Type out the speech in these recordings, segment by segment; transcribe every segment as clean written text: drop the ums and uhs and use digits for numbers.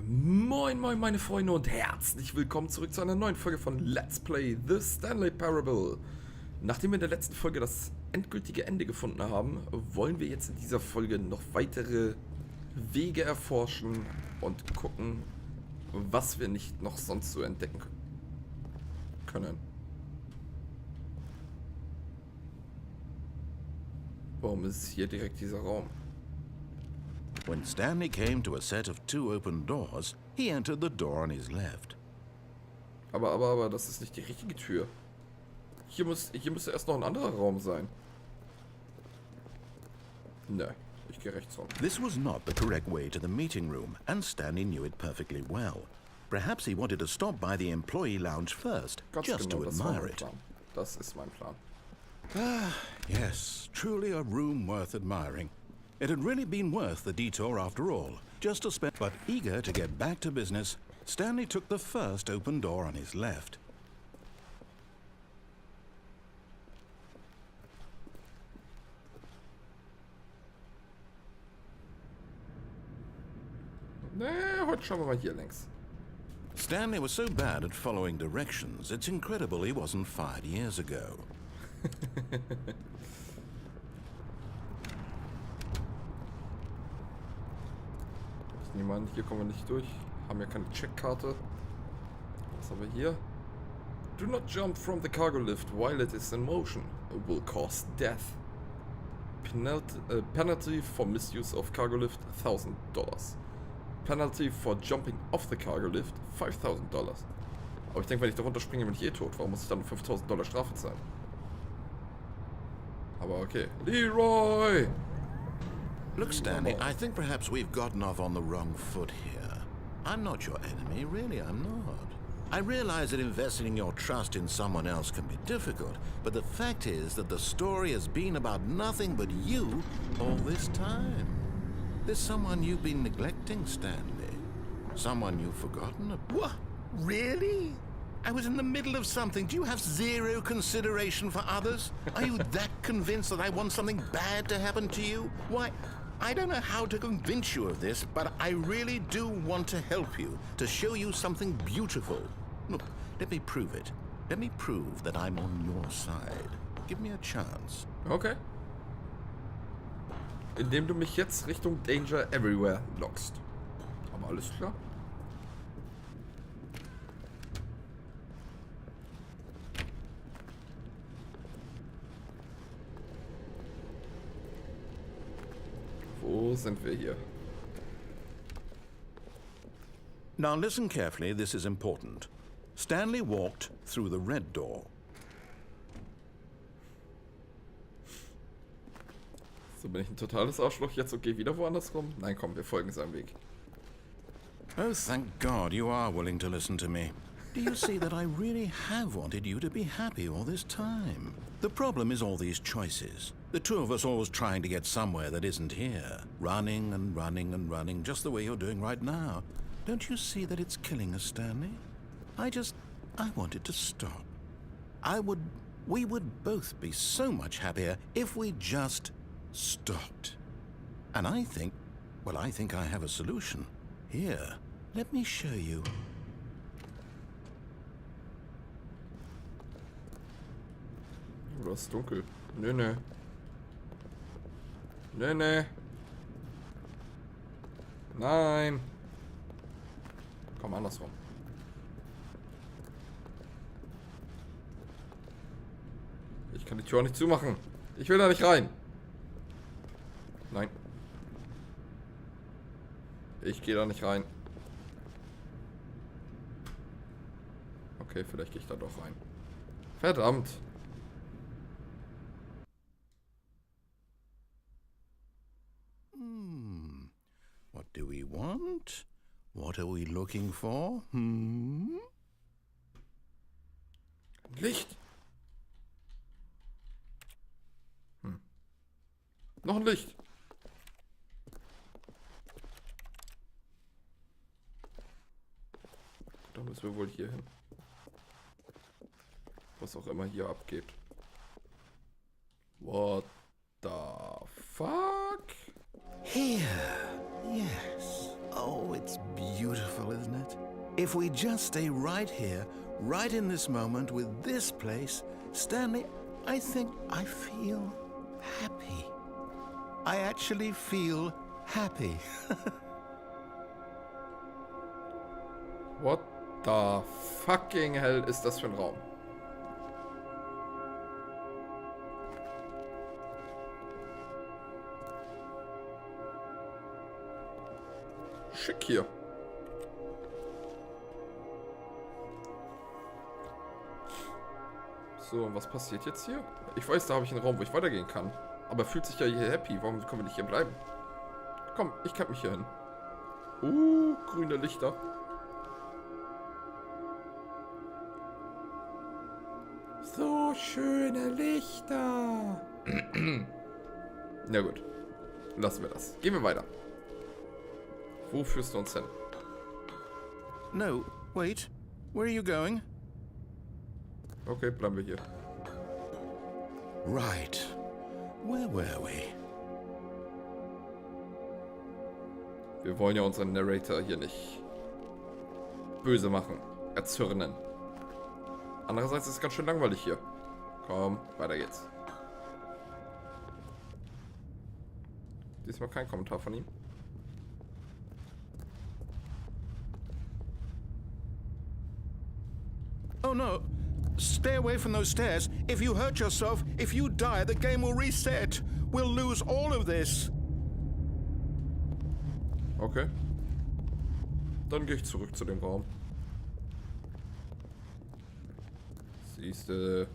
Moin moin meine Freunde und herzlich willkommen zurück zu einer neuen Folge von Let's Play The Stanley Parable. Nachdem wir in der letzten Folge das endgültige Ende gefunden haben, wollen wir jetzt in dieser Folge noch weitere Wege erforschen und gucken, was wir nicht noch sonst so entdecken können. Warum ist hier direkt dieser Raum? When Stanley came to a set of two open doors, he entered the door on his left. Aber das ist nicht die richtige Tür. Hier müsste erst noch ein anderer Raum sein. Ne, ich gehe rechts rum. This was not the correct way to the meeting room, and Stanley knew it perfectly well. Perhaps he wanted to stop by the employee lounge first, just to admire it. Das ist mein Plan. Ah, yes, truly a room worth admiring. It had really been worth the detour after all, just to spend. But eager to get back to business, Stanley took the first open door on his left. Ne, heute schauen wir mal hier längs. Stanley was so bad at following directions, it's incredible he wasn't fired years ago. Ich nehme an, hier kommen wir nicht durch. Haben ja keine Checkkarte. Was haben wir hier? Do not jump from the cargo lift while it is in motion. It will cause death. Penalty for misuse of cargo lift, $1,000. Penalty for jumping off the cargo lift, $5,000. Aber ich denke, wenn ich da runterspringe, bin ich eh tot. Warum muss ich dann $5.000 Strafe zahlen? Aber okay. Leroy! Look, Stanley, I think perhaps we've gotten off on the wrong foot here. I'm not your enemy, really, I'm not. I realize that investing your trust in someone else can be difficult, but the fact is that the story has been about nothing but you all this time. There's someone you've been neglecting, Stanley. Someone you've forgotten about. What? Really? I was in the middle of something. Do you have zero consideration for others? Are you that convinced that I want something bad to happen to you? Why, I don't know how to convince you of this, but I really do want to help you, to show you something beautiful. Look, let me prove it. Let me prove that I'm on your side. Give me a chance. Okay. Indem du mich jetzt Richtung Danger Everywhere lockst. Aber alles klar. Wo sind wir hier? Now listen carefully, this is important. Stanley walked through the red door. So, bin ich ein totales Arschloch jetzt und gehe wieder woanders rum? Nein, komm, wir folgen seinem Weg. Oh, thank God you are willing to listen to me. Do you see that I really have wanted you to be happy all this time? The problem is all these choices. The two of us always trying to get somewhere that isn't here. Running and running and running, just the way you're doing right now. Don't you see that it's killing us, Stanley? I want it to stop. We would both be so much happier if we just stopped. And I think I have a solution. Here, let me show you. Oh, das ist dunkel. Nö. Nein. Komm, andersrum. Ich kann die Tür auch nicht zumachen. Ich will da nicht rein. Nein. Ich gehe da nicht rein. Okay, vielleicht gehe ich da doch rein. Verdammt. What do we want? What are we looking for? Licht. Noch ein Licht. Da müssen wir wohl hier hin. Was auch immer hier abgeht. What the fuck? Here, yes. Oh, it's beautiful, isn't it? If we just stay right here, right in this moment with this place, Stanley, I think I feel happy. I actually feel happy. What the fucking hell ist das für ein Raum? Schick hier. So, und was passiert jetzt hier? Ich weiß, da habe ich einen Raum, wo ich weitergehen kann. Aber fühlt sich ja hier happy. Warum können wir nicht hier bleiben? Komm, ich kann mich hier hin. Grüne Lichter. So schöne Lichter. Na gut. Lassen wir das. Gehen wir weiter. Wo führst du uns hin? No, wait. Where are you going? Okay, bleiben wir hier. Right. Where were we? Wir wollen ja unseren Narrator hier nicht böse machen, erzürnen. Andererseits ist es ganz schön langweilig hier. Komm, weiter geht's. Diesmal kein Kommentar von ihm. Oh no. Stay away from those stairs. If you hurt yourself, if you die, the game will reset. We'll lose all of this. Okay. Dann gehe ich zurück zu dem Raum. Siehste.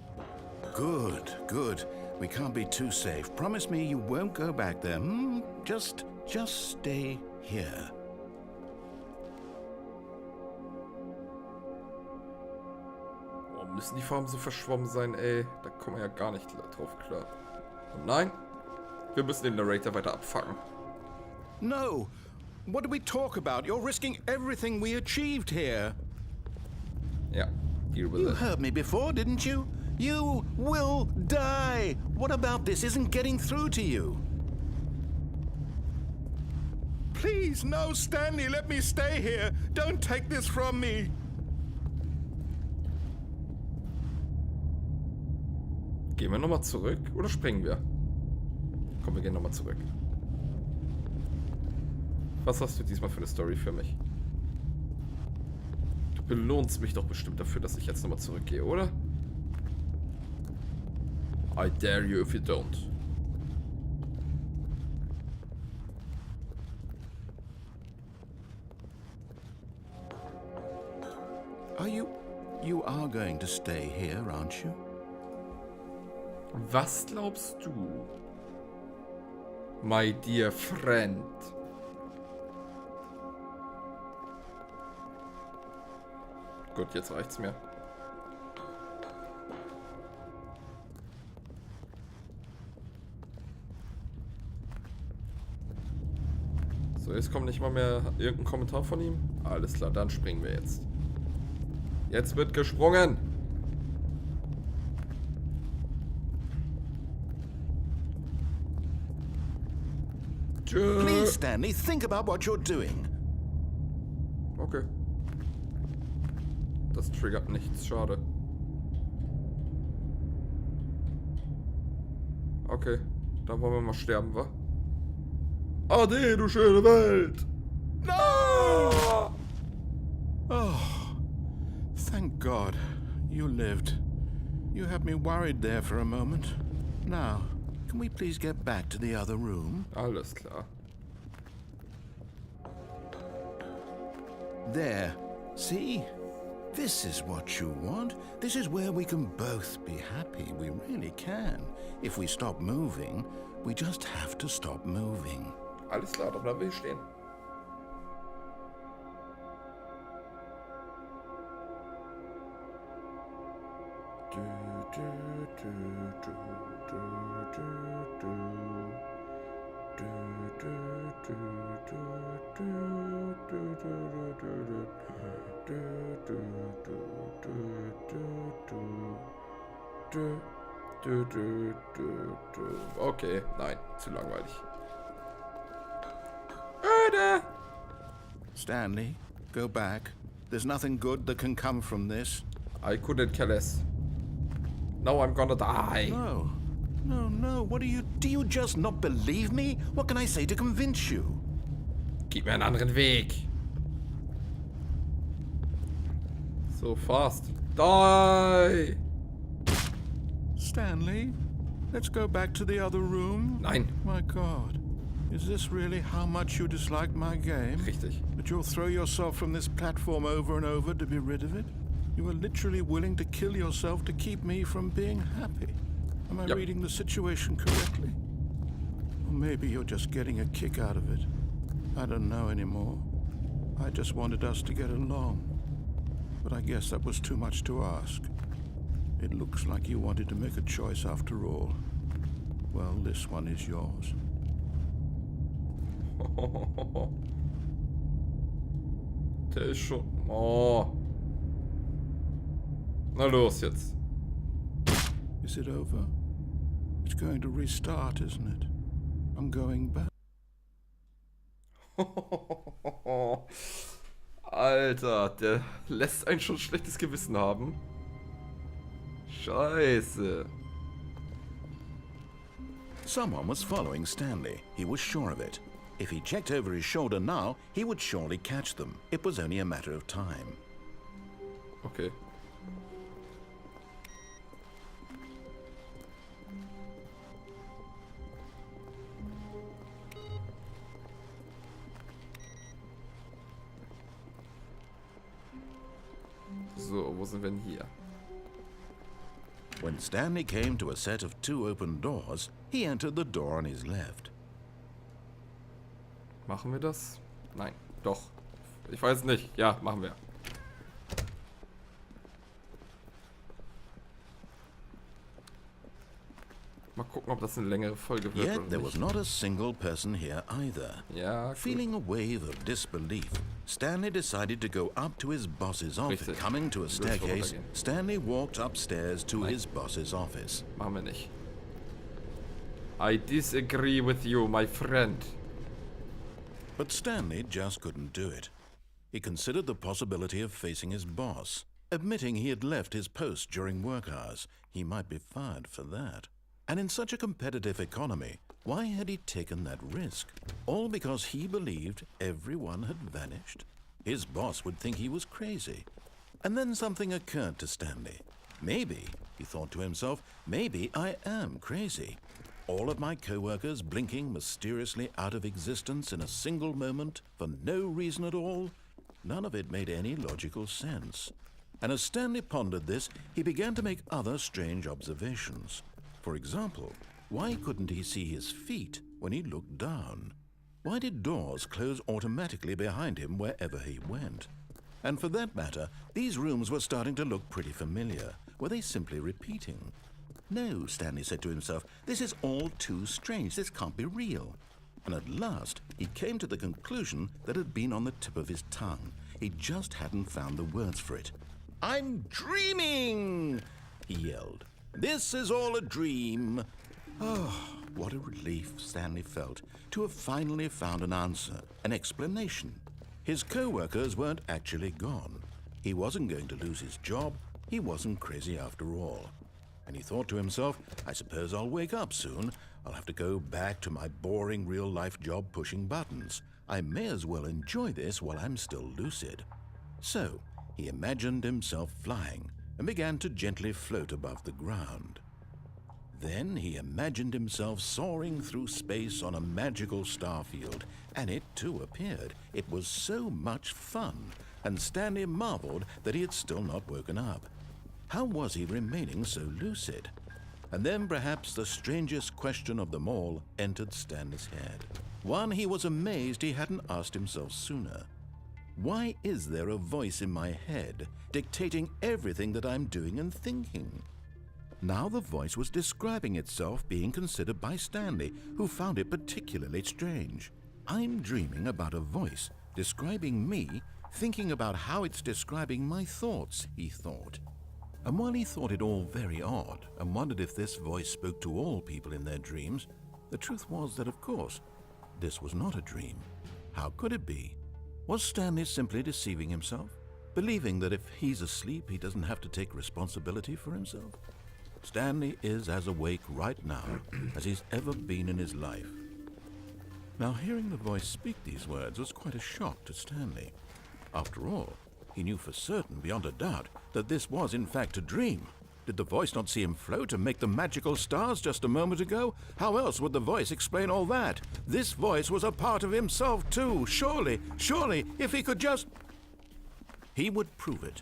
Good, good. We can't be too safe. Promise me you won't go back there. Just stay here. Warum müssen die Farben so verschwommen sein, ey? Da kommen wir ja gar nicht drauf klar. Und nein, wir müssen den Narrator weiter abfacken. No. What do we talk about? You're risking everything we achieved here. Ja, deal with You it. heard me before, didn't you? You will die. What about this isn't getting through to you? Please, no, Stanley, let me stay here. Don't take this from me. Gehen wir nochmal zurück oder springen wir? Komm, wir gehen nochmal zurück. Was hast du diesmal für eine Story für mich? Du belohnst mich doch bestimmt dafür, dass ich jetzt nochmal zurückgehe, oder? I dare you if you don't. You are going to stay here, aren't you? Was glaubst du, my dear friend? Gut, jetzt reicht's mir. So, jetzt kommt nicht mal mehr irgendein Kommentar von ihm. Alles klar, dann springen wir jetzt. Jetzt wird gesprungen. Please, Stanley, think about what you're doing. Okay. Das triggert nichts, schade. Okay, dann wollen wir mal sterben, wa? Ade, du schöne Welt! No! Oh, thank God you lived. You had me worried there for a moment. Now, can we please get back to the other room? Alles klar. There. See? This is what you want. This is where we can both be happy. We really can. If we stop moving, we just have to stop moving. Alles klar, dann bleiben wir hier stehen. Okay, nein, zu langweilig. Öde! Stanley, go back. There's nothing good that can come from this. I couldn't care less. Now I'm gonna die. No. What do you just not believe me? What can I say to convince you? Gib mir einen anderen Weg. So fast. Die! Stanley, let's go back to the other room. Nein. My God. Is this really how much you dislike my game? Richtig. That you'll throw yourself from this platform over and over to be rid of it? You are literally willing to kill yourself to keep me from being happy. Am I reading the situation correctly? Or maybe you're just getting a kick out of it. I don't know anymore. I just wanted us to get along. But I guess that was too much to ask. It looks like you wanted to make a choice after all. Well, this one is yours. Der ist schon... Oh. Na los jetzt. Is it over? It's going to restart, isn't it? I'm going back. Alter, der lässt einen schon schlechtes Gewissen haben. Scheiße. Someone was following Stanley. He was sure of it. If he checked over his shoulder now, he would surely catch them. It was only a matter of time. Okay. So, wo sind wir denn hier? When Stanley came to a set of 2 open doors, he entered the door on his left. Machen wir das? Nein, doch. Ich weiß nicht. Ja, machen wir. Mal gucken, ob das eine längere Folge wird Yet oder there was nicht. not a single person here either. Ja, gut. Feeling a wave of disbelief, Stanley decided to go up to his boss's office. Richtig. Coming to a Würfel staircase, runtergehen. Stanley walked upstairs to Nein. his boss's office. Machen wir nicht. I disagree with you, my friend. But Stanley just couldn't do it. He considered the possibility of facing his boss. Admitting he had left his post during work hours, he might be fired for that. And in such a competitive economy, why had he taken that risk? All because he believed everyone had vanished? His boss would think he was crazy. And then something occurred to Stanley. Maybe, he thought to himself, maybe I am crazy. All of my co-workers blinking mysteriously out of existence in a single moment for no reason at all? None of it made any logical sense. And as Stanley pondered this, he began to make other strange observations. For example, why couldn't he see his feet when he looked down? Why did doors close automatically behind him wherever he went? And for that matter, these rooms were starting to look pretty familiar. Were they simply repeating? No, Stanley said to himself, this is all too strange. This can't be real. And at last, he came to the conclusion that had been on the tip of his tongue. He just hadn't found the words for it. I'm dreaming, he yelled. This is all a dream. Oh, what a relief Stanley felt to have finally found an answer, an explanation. His co-workers weren't actually gone. He wasn't going to lose his job. He wasn't crazy after all. And he thought to himself, I suppose I'll wake up soon. I'll have to go back to my boring real-life job pushing buttons. I may as well enjoy this while I'm still lucid. So, he imagined himself flying and began to gently float above the ground. Then he imagined himself soaring through space on a magical starfield, and it too appeared. It was so much fun, and Stanley marveled that he had still not woken up. How was he remaining so lucid? And then perhaps the strangest question of them all entered Stanley's head. One he was amazed he hadn't asked himself sooner. Why is there a voice in my head dictating everything that I'm doing and thinking? Now the voice was describing itself being considered by Stanley, who found it particularly strange. I'm dreaming about a voice describing me, thinking about how it's describing my thoughts, he thought. And while he thought it all very odd and wondered if this voice spoke to all people in their dreams, the truth was that, of course, this was not a dream. How could it be? Was Stanley simply deceiving himself? Believing that if he's asleep, he doesn't have to take responsibility for himself? Stanley is as awake right now as he's ever been in his life. Now, hearing the voice speak these words was quite a shock to Stanley. After all, he knew for certain, beyond a doubt, that this was in fact a dream. Did the voice not see him float and make the magical stars just a moment ago? How else would the voice explain all that? This voice was a part of himself too. Surely, if he could just... He would prove it.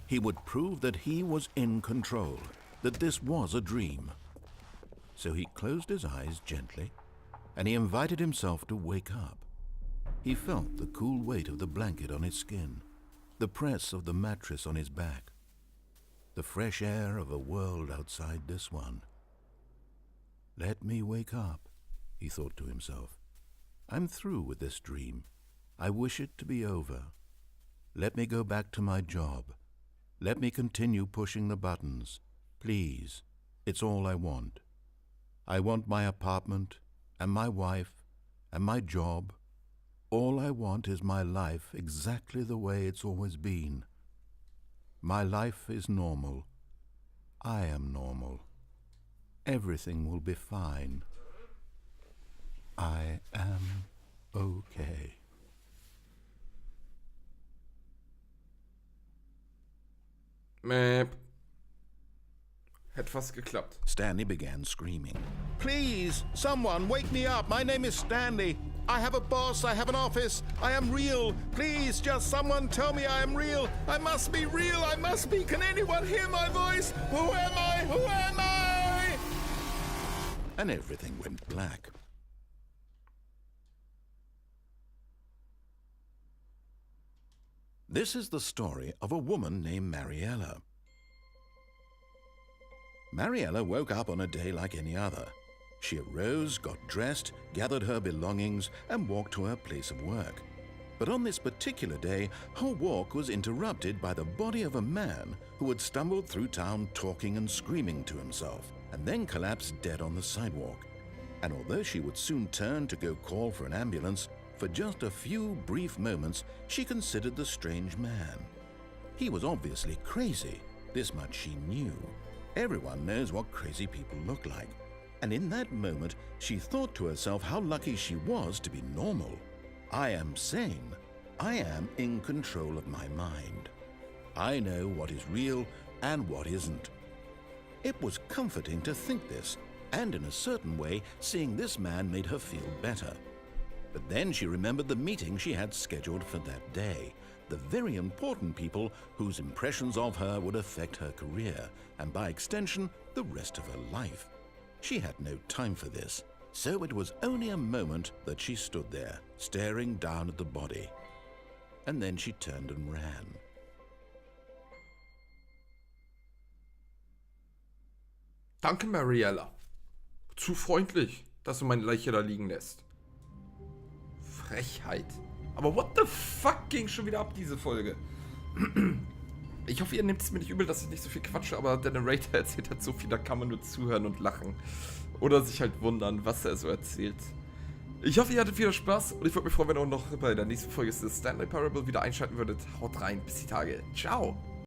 He would prove that he was in control, that this was a dream. So he closed his eyes gently, and he invited himself to wake up. He felt the cool weight of the blanket on his skin, the press of the mattress on his back, the fresh air of a world outside this one. Let me wake up, he thought to himself. I'm through with this dream. I wish it to be over. Let me go back to my job. Let me continue pushing the buttons. Please, it's all I want. I want my apartment, and my wife, and my job. All I want is my life exactly the way it's always been. My life is normal. I am normal. Everything will be fine. I am okay. Mäp. Hätte fast geklappt. Stanley began screaming. Please, someone, wake me up. My name is Stanley. I have a boss. I have an office. I am real. Please, just someone tell me I am real. I must be real. I must be. Can anyone hear my voice? Who am I? Who am I? And everything went black. This is the story of a woman named Mariella. Mariella woke up on a day like any other. She arose, got dressed, gathered her belongings, and walked to her place of work. But on this particular day, her walk was interrupted by the body of a man who had stumbled through town talking and screaming to himself, and then collapsed dead on the sidewalk. And although she would soon turn to go call for an ambulance, for just a few brief moments she considered the strange man. He was obviously crazy, this much she knew. Everyone knows what crazy people look like. And in that moment, she thought to herself how lucky she was to be normal. I am sane. I am in control of my mind. I know what is real and what isn't. It was comforting to think this, and in a certain way, seeing this man made her feel better. But then she remembered the meeting she had scheduled for that day, the very important people whose impressions of her would affect her career, and by extension, the rest of her life. She had no time for this, so it was only a moment that she stood there, staring down at the body. And then she turned and ran. Danke, Mariella. Zu freundlich, dass du meine Leiche da liegen lässt. Frechheit. Aber what the fuck ging schon wieder ab, diese Folge? Ich hoffe, ihr nehmt es mir nicht übel, dass ich nicht so viel quatsche, aber der Narrator erzählt halt so viel, da kann man nur zuhören und lachen. Oder sich halt wundern, was er so erzählt. Ich hoffe, ihr hattet viel Spaß und ich würde mich freuen, wenn ihr auch noch bei der nächsten Folge des Stanley Parable wieder einschalten würdet. Haut rein, bis die Tage. Ciao.